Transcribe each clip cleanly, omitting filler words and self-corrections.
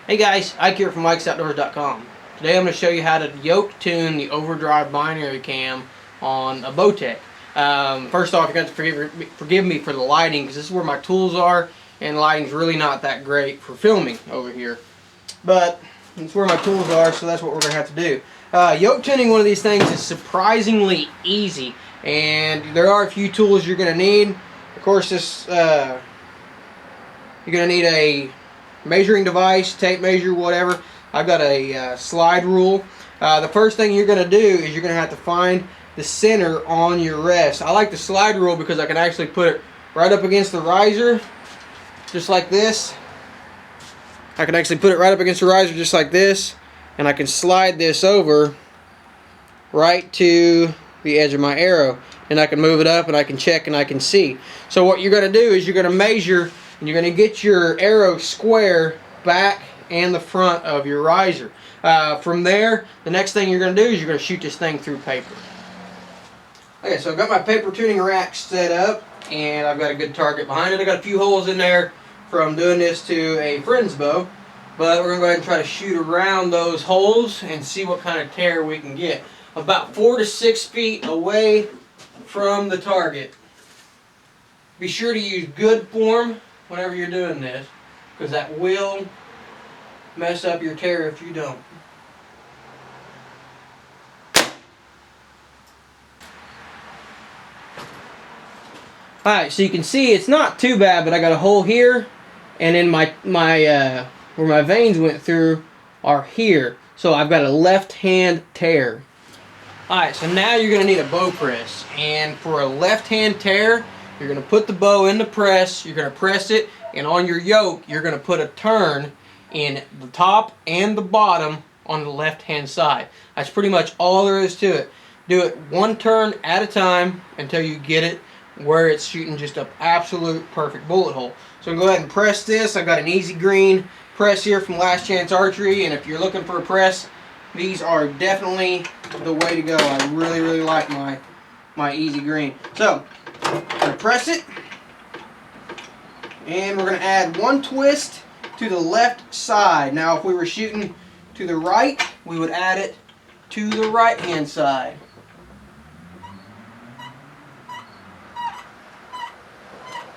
Hey guys, Ike here from IkesOutdoors.com. Today I'm going to show you how to yoke tune the Overdrive binary cam on a Bowtech. First off, you're going to have to forgive me for the lighting because this is where my tools are, and lighting's really not that great for filming over here. But it's where my tools are, so that's what we're going to have to do. Yoke tuning one of these things is surprisingly easy, and there are a few tools you're going to need. Of course, you're going to need a measuring device, tape measure, whatever. I've got a slide rule. The first thing you're going to do is you're going to have to find the center on your rest. I like the slide rule because I can actually put it right up against the riser, just like this. I can actually put it right up against the riser just like this, and I can slide this over right to the edge of my arrow, and I can move it up and I can check and I can see. So what you're going to do is you're going to measure, and you're going to get your arrow square back and the front of your riser. From there, the next thing you're going to do is you're going to shoot this thing through paper. Okay, so I've got my paper tuning rack set up, and I've got a good target behind it. I've got a few holes in there from doing this to a friend's bow, but we're going to go ahead and try to shoot around those holes and see what kind of tear we can get. About 4 to 6 feet away from the target. Be sure to use good form whenever you're doing this, because that will mess up your tear if you don't. Alright, so you can see it's not too bad, but I got a hole here, and then where my veins went through are here. So I've got a left hand tear. Alright, so now you're going to need a bow press, and for a left hand tear, you're going to put the bow in the press, you're going to press it, and on your yoke, you're going to put a turn in the top and the bottom on the left hand side. That's pretty much all there is to it. Do it one turn at a time until you get it where it's shooting just an absolute perfect bullet hole. So I'm going to go ahead and press this. I've got an easy green press here from Last Chance Archery, and if you're looking for a press, these are definitely the way to go. I really like my easy green. So I'm going to press it, and we're going to add one twist to the left side. Now if we were shooting to the right, we would add it to the right hand side.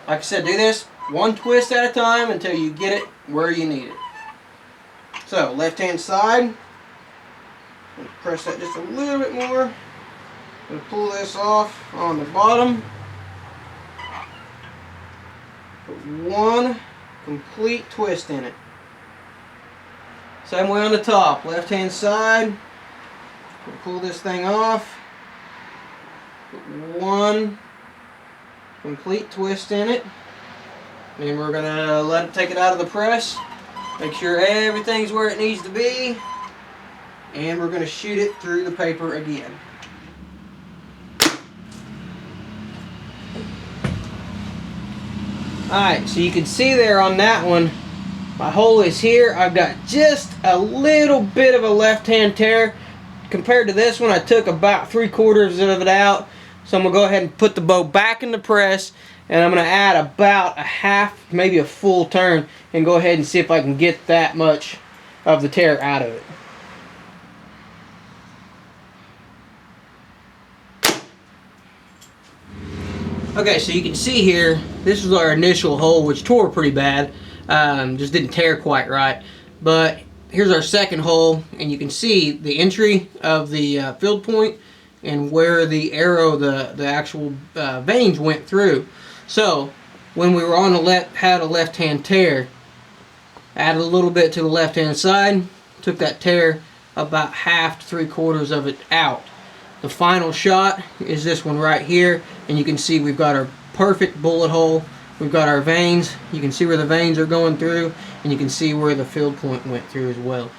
Like I said, do this one twist at a time until you get it where you need it. So left hand side, press that just a little bit more. I'm going to pull this off on the bottom. Put one complete twist in it. Same way on the top. Left hand side. Pull this thing off. Put one complete twist in it. Then we're going to let it take it out of the press. Make sure everything's where it needs to be. And we're going to shoot it through the paper again. Alright, so you can see there on that one, my hole is here. I've got just a little bit of a left-hand tear. Compared to this one, I took about 3/4 of it out. So I'm going to go ahead and put the bow back in the press, and I'm going to add about a half, maybe a full turn, and go ahead and see if I can get that much of the tear out of it. Okay, so you can see here, this was our initial hole, which tore pretty bad. Just didn't tear quite right. But here's our second hole, and you can see the entry of the field point and where the arrow, the actual veins went through. So when we were on had a left-hand tear, added a little bit to the left-hand side, took that tear about half to 3/4 of it out. The final shot is this one right here, and you can see we've got our perfect bullet hole. We've got our veins. You can see where the veins are going through, and you can see where the field point went through as well.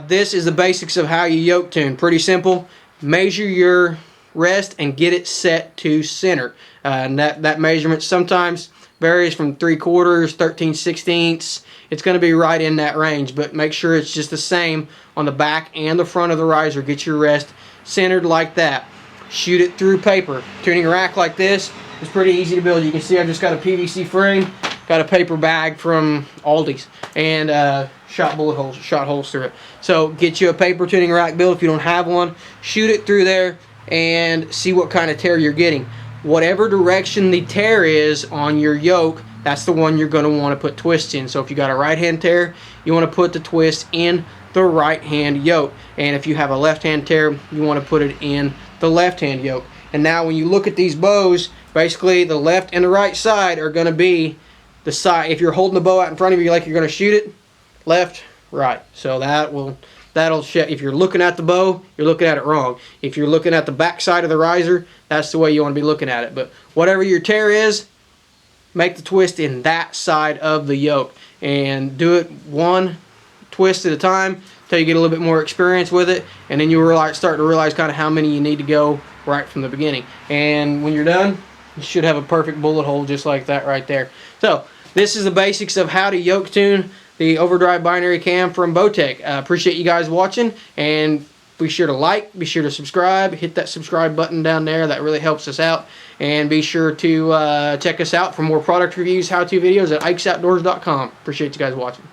This is the basics of how you yoke tune. Pretty simple. Measure your rest and get it set to center. And that measurement sometimes varies from 3/4, 13/16. It's going to be right in that range, but make sure it's just the same on the back and the front of the riser. Get your rest centered like that. Shoot it through paper. Tuning a rack like this is pretty easy to build. You can see I've just got a PVC frame got a paper bag from Aldi's, and shot holes through it. So get you a paper tuning rack build if you don't have one. Shoot it through there and see what kind of tear you're getting. Whatever direction the tear is on your yoke, that's the one you're going to want to put twists in. So if you got a right hand tear, you want to put the twist in the right hand yoke, and if you have a left hand tear, you want to put it in the left hand yoke. And now when you look at these bows, basically the left and the right side are going to be the side. If you're holding the bow out in front of you like you're going to shoot it, left, right. So that'll show. If you're looking at the bow, you're looking at it wrong. If you're looking at the back side of the riser, that's the way you want to be looking at it. But whatever your tear is, make the twist in that side of the yoke, and do it one twist at a time until you get a little bit more experience with it, and then you start to realize kind of how many you need to go right from the beginning. And when you're done, you should have a perfect bullet hole just like that right there. So this is the basics of how to yoke tune the Overdrive binary cam from Bowtech. Appreciate you guys watching, and be sure to like, be sure to subscribe, hit that subscribe button down there. That really helps us out. And be sure to check us out for more product reviews, how-to videos at ikesoutdoors.com. Appreciate you guys watching.